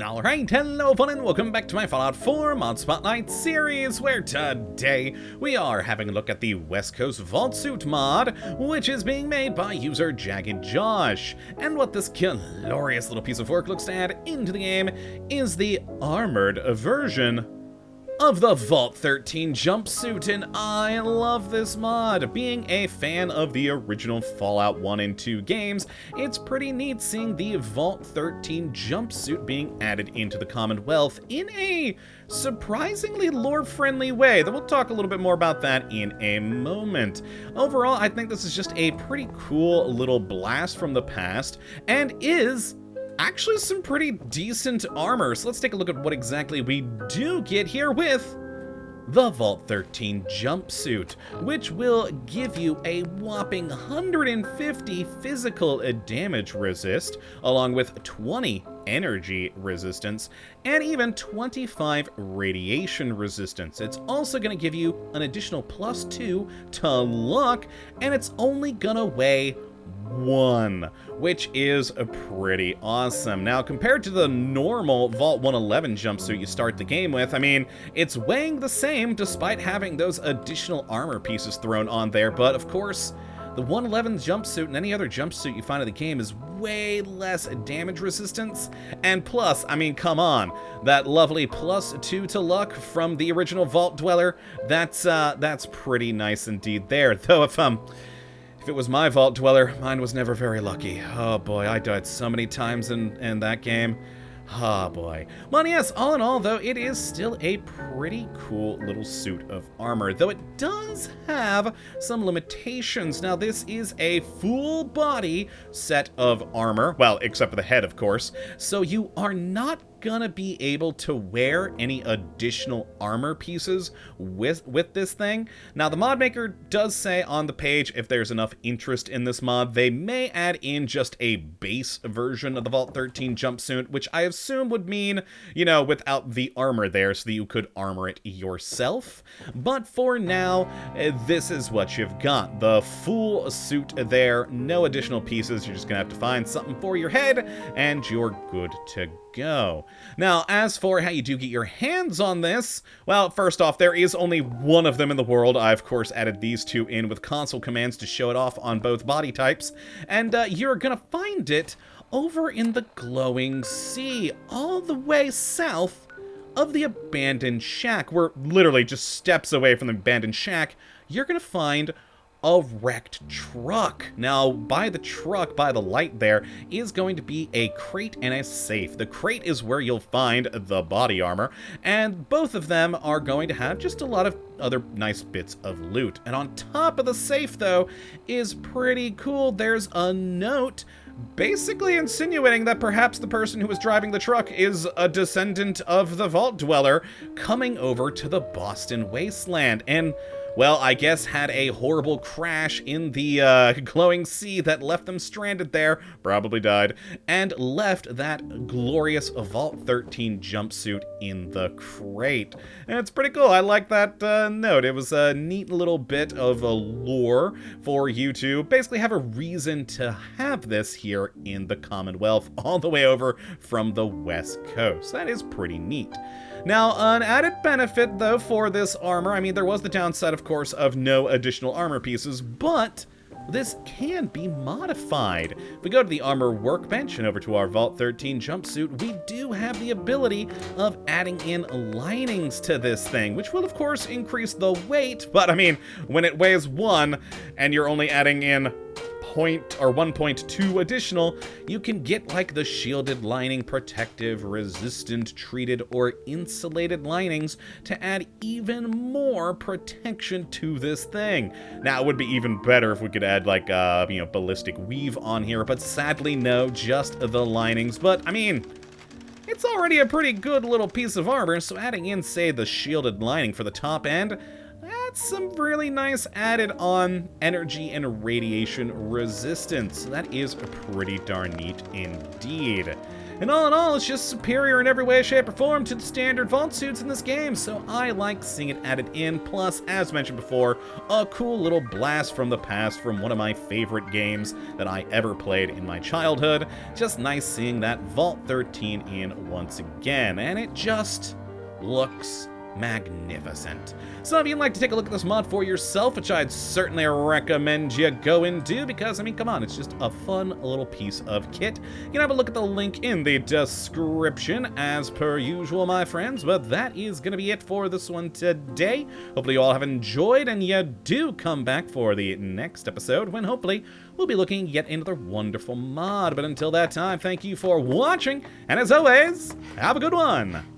Alright, hello fun and welcome back to my Fallout 4 Mod Spotlight series, where today we are having a look at the West Coast Vault Suit mod, which is being made by user Jagged Josh. And what this glorious little piece of work looks to add into the game is the armored version of the Vault 13 jumpsuit, and I love this mod. Being a fan of the original Fallout 1 and 2 games, it's pretty neat seeing the Vault 13 jumpsuit being added into the Commonwealth in a surprisingly lore-friendly way, though we'll talk a little bit more about that in a moment. Overall, I think this is just a pretty cool little blast from the past, and is actually some pretty decent armor. So let's take a look at what exactly we do get here with the Vault 13 jumpsuit, which will give you a whopping 150 physical damage resist, along with 20 energy resistance, and even 25 radiation resistance. It's also going to give you an additional +2 to luck, and it's only gonna weigh 1, which is pretty awesome. Now, compared to the normal Vault 111 jumpsuit you start the game with, I mean, it's weighing the same despite having those additional armor pieces thrown on there, but of course, the 111 jumpsuit and any other jumpsuit you find in the game is way less damage resistance, and plus, I mean, come on, that lovely +2 to luck from the original Vault Dweller, that's pretty nice indeed there, though if it was my Vault Dweller, mine was never very lucky. Oh boy, I died so many times in that game. Oh boy. Well, yes, all in all, though, it is still a pretty cool little suit of armor, though it does have some limitations. Now, this is a full body set of armor, well, except for the head, of course, so you are not gonna be able to wear any additional armor pieces with this thing. Now, the mod maker does say on the page if there's enough interest in this mod, they may add in just a base version of the Vault 13 jumpsuit, which I assume would mean, you know, without the armor there, so that you could armor it yourself. But for now, this is what you've got. The full suit there, no additional pieces. You're just gonna have to find something for your head, and you're good to go. Now, as for how you do get your hands on this, well, first off, there is only one of them in the world. I, of course, added these two in with console commands to show it off on both body types, and you're gonna find it over in the glowing sea, all the way south of the abandoned shack. We're literally just steps away from the abandoned shack. You're gonna find a wrecked truck. Now, by the truck, by the light there, is going to be a crate and a safe. The crate is where you'll find the body armor, and both of them are going to have just a lot of other nice bits of loot. And on top of the safe, though, is pretty cool. There's a note basically insinuating that perhaps the person who was driving the truck is a descendant of the Vault Dweller coming over to the Boston wasteland, and well, I guess had a horrible crash in the glowing sea that left them stranded there, probably died, and left that glorious Vault 13 jumpsuit in the crate. And it's pretty cool. I like that note. It was a neat little bit of a lore for you to basically have a reason to have this here in the Commonwealth, all the way over from the West Coast. That is pretty neat. Now, an added benefit, though, for this armor, I mean, there was the downside, of course, of no additional armor pieces, but this can be modified. If we go to the armor workbench and over to our Vault 13 jumpsuit, we do have the ability of adding in linings to this thing, which will, of course, increase the weight, but, I mean, when it weighs 1 and you're only adding in 1.2 additional, you can get like the shielded lining, protective, resistant, treated, or insulated linings to add even more protection to this thing. Now, it would be even better if we could add like, ballistic weave on here, but sadly, no, just the linings. But, I mean, it's already a pretty good little piece of armor, so adding in, say, the shielded lining for the top end, that's some really nice added on energy and radiation resistance. That is pretty darn neat indeed. And all in all, it's just superior in every way, shape, or form to the standard vault suits in this game, so I like seeing it added in. Plus, as mentioned before, a cool little blast from the past from one of my favorite games that I ever played in my childhood. Just nice seeing that Vault 13 in once again, and it just looks magnificent. So if you'd like to take a look at this mod for yourself, which I'd certainly recommend you go and do, because, I mean, come on, it's just a fun little piece of kit. You can have a look at the link in the description, as per usual, my friends, but that is going to be it for this one today. Hopefully you all have enjoyed, and you do come back for the next episode, when hopefully we'll be looking yet another wonderful mod. But until that time, thank you for watching, and as always, have a good one!